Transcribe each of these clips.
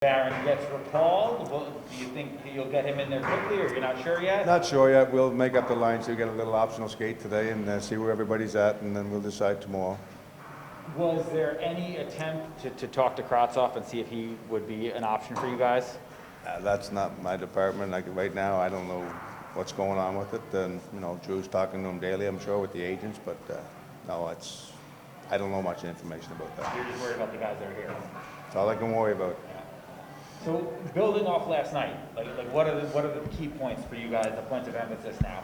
Barron gets recalled, do you think you'll get him in there quickly, or you're not sure yet? Not sure yet. We'll make up the line, so we get a little optional skate today and see where everybody's at, and then we'll decide tomorrow. Was there any attempt to talk to Kravtsov and see if he would be an option for you guys? That's not my department. Right now, I don't know what's going on with it. And Drew's talking to him daily, I'm sure, with the agents. But no, I don't know much information about that. You're just worried about the guys that are here. That's all I can worry about. So building off last night, like what are the key points for you guys, the points of emphasis now?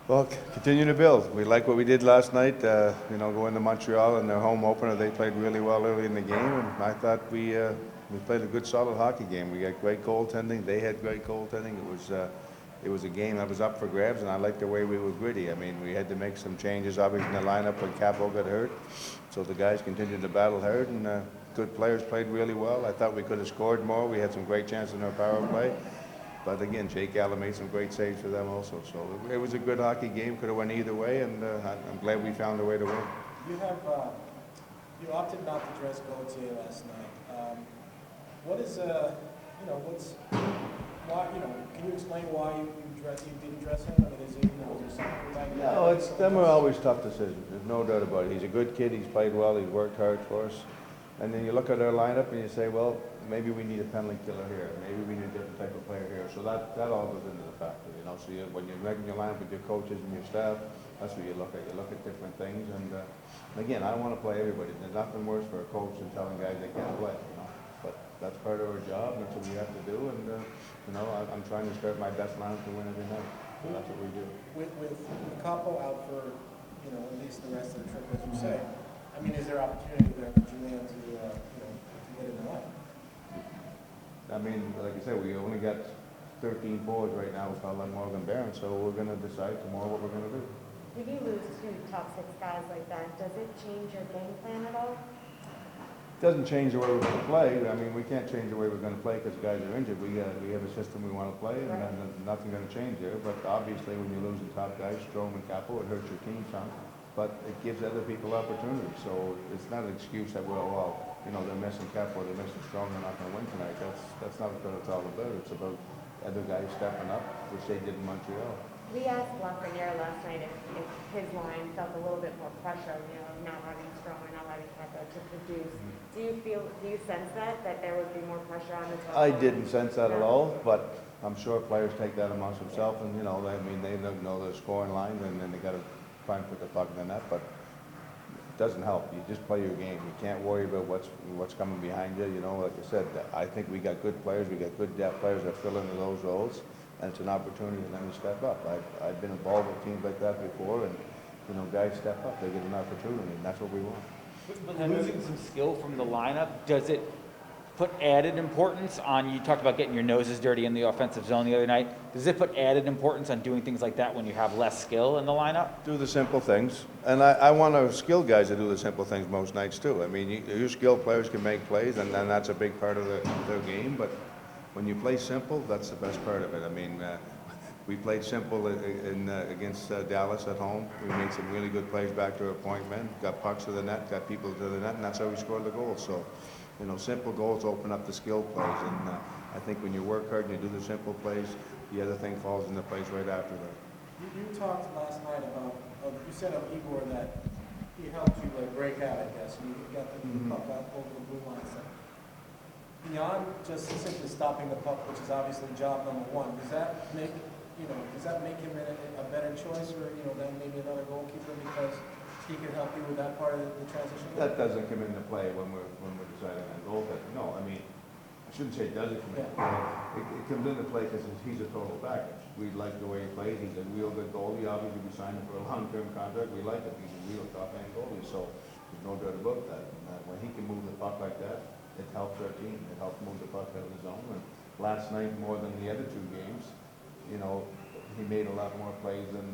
Well, continue to build. We like what we did last night. Going to Montreal in their home opener, they played really well early in the game, and I thought we played a good, solid hockey game. We got great goaltending. They had great goaltending. It was a game that was up for grabs, and I liked the way we were gritty. I mean, we had to make some changes, obviously, in the lineup when Capo got hurt. So the guys continued to battle hard, and good players played really well. I thought we could have scored more. We had some great chances in our power play. But again, Jake Gallant made some great saves for them also. So it was a good hockey game. Could have went either way, and I'm glad we found a way to win. You opted not to dress Gauthier last night. Why? Can you explain why you didn't dress him? I mean, was there something? No, them are always tough decisions. There's no doubt about it. He's a good kid. He's played well. He's worked hard for us. And then you look at our lineup and you say, well, maybe we need a penalty killer here. Maybe we need a different type of player here. So that all goes into the factor, So when you're making your lineup with your coaches and your staff, that's what you look at. You look at different things. And again, I want to play everybody. There's nothing worse for a coach than telling guys they can't play. But that's part of our job. That's what we have to do. And I'm trying to start my best lineup to win every night. So that's what we do. With Capo out for at least the rest of the trip, as you say. I mean, is there opportunity there for Julian to get in the line? I mean, like I said, we only got 13 forwards right now with Morgan Barron, so we're going to decide tomorrow what we're going to do. When you lose two top six guys like that, does it change your game plan at all? It doesn't change the way we're going to play. I mean, we can't change the way we're going to play because guys are injured. We have a system we want to play, and right. Nothing's going to change there. But obviously, when you lose the top guys, Strome and Capo, it hurts your team some. But it gives other people opportunities. So it's not an excuse that they're missing Capo, they're missing Strome, they're not going to win tonight. That's not what it's all about. It's about other guys stepping up, which they did in Montreal. We asked Lafreniere last night if his line felt a little bit more pressure, not having Strome and not having Capo to produce. Do you sense that there would be more pressure on the top? I didn't sense that at all, but I'm sure players take that amongst themselves, and they know their scoring lines, and then they got to try and put the puck in the net, but it doesn't help. You just play your game. You can't worry about what's coming behind you. Like I said, I think we got good players. We got good depth players that fill into those roles, and it's an opportunity for them to step up. I've been involved with teams like that before, and guys step up. They get an opportunity, and that's what we want. But losing some skill from the lineup, does it put added importance on, you talked about getting your noses dirty in the offensive zone the other night, does it put added importance on doing things like that when you have less skill in the lineup? Do the simple things, and I want our skilled guys to do the simple things most nights too. I mean, your skilled players can make plays, and then that's a big part of their game, but when you play simple, that's the best part of it. I mean, we played simple against Dallas at home. We made some really good plays back to our point men, got pucks to the net, got people to the net, and that's how we scored the goals. So, simple goals open up the skill plays, and I think when you work hard and you do the simple plays, the other thing falls into place right after that. You talked last night about, you said of Igor that he helped you break out, I guess, and you got the puck out over the blue line. So beyond just simply stopping the puck, which is obviously job number one, does that make him a better choice, or than maybe another goalkeeper because he can help you with that part of the transition? That doesn't come into play when we're deciding on goaltending. No, I mean, I shouldn't say it doesn't come into play. It comes into play because he's a total package. We like the way he plays. He's a real good goalie. Obviously, we signed him for a long-term contract. We like him. He's a real top-end goalie, so there's no doubt about that. And, when he can move the puck like that, it helps our team. It helps move the puck out of the zone. And last night, more than the other two games, he made a lot more plays than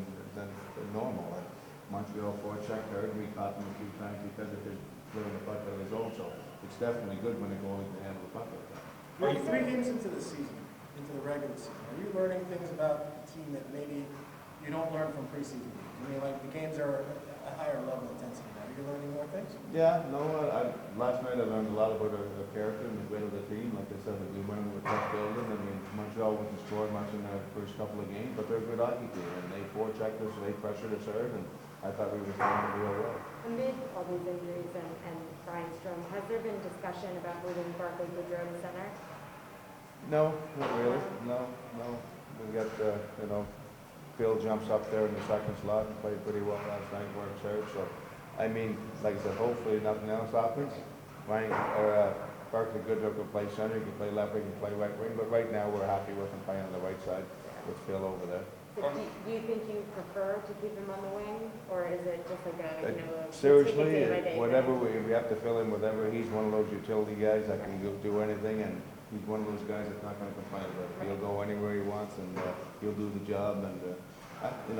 normal. And Montreal forechecked hard, and we caught him a few times because of his putting the puck out of his own. So it's definitely good when a goalie can handle the puck like that. Are you 3 games into the season, into the regular season? Are you learning things about the team that maybe you don't learn from preseason? I mean, like the games are a higher level of intensity now. you learning more things? Yeah, no, last night I learned a lot about our character and the grit of the team. Like I said, we went in with a tough building. I mean, Montreal wasn't scoring much in the first couple of games, but they're a good hockey team, and they forechecked us, they pressured us hard, and I thought we were playing real well. Amid all these injuries and Brian Strom, has there been discussion about moving Barclay Goodrow to center? No, not really, no. We got, Phil jumps up there in the second slot and played pretty well last night, worked hard, so, I mean, like I said, hopefully nothing else happens. Barclay Goodrow can play center, he can play left wing, he can play right wing, but right now we're happy with him playing on the right side with Phil over there. But do you think you prefer to keep him on the wing, or is it just like a, you know, a Seriously, take it day by day whatever, thing? we have to fill in whatever, he's one of those utility guys that can do anything, and he's one of those guys that's not gonna complain about it. He'll go anywhere he wants, and he'll do the job, and,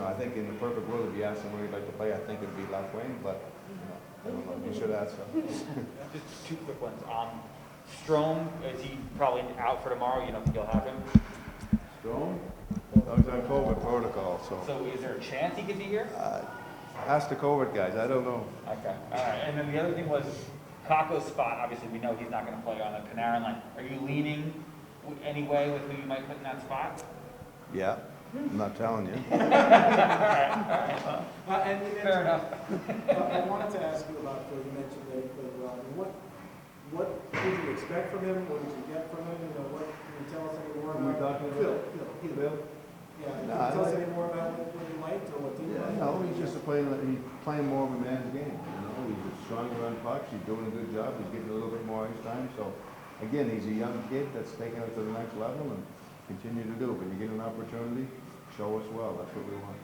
I think in the perfect world, if you ask him where he'd like to play, I think it'd be left wing, but, I don't know, you should ask him. Just two quick ones. Strom, is he probably out for tomorrow? You don't think you'll have him? Stone? I was on COVID protocol, so. So is there a chance he could be here? Ask the COVID guys, I don't know. Okay, all right. And then the other thing was Kakko's spot. Obviously, we know he's not going to play on the Panarin line. Are you leaning any way with who you might put in that spot? Yeah, I'm not telling you. Fair enough. I wanted to ask you about Phil, you mentioned that he played well. I mean, what did you expect from him? What did you get from him? Can you tell us any more Who are we about? talking about? Phil. Bill? Yeah, can No, you tell us I- any more about what you liked or what didn't Yeah, like? no, he's just he's playing more of a man's game, he's stronger on pucks, he's doing a good job, he's getting a little bit more ice time, so, again, he's a young kid that's taking it to the next level and continue to do it, when you get an opportunity, show us well, that's what we want.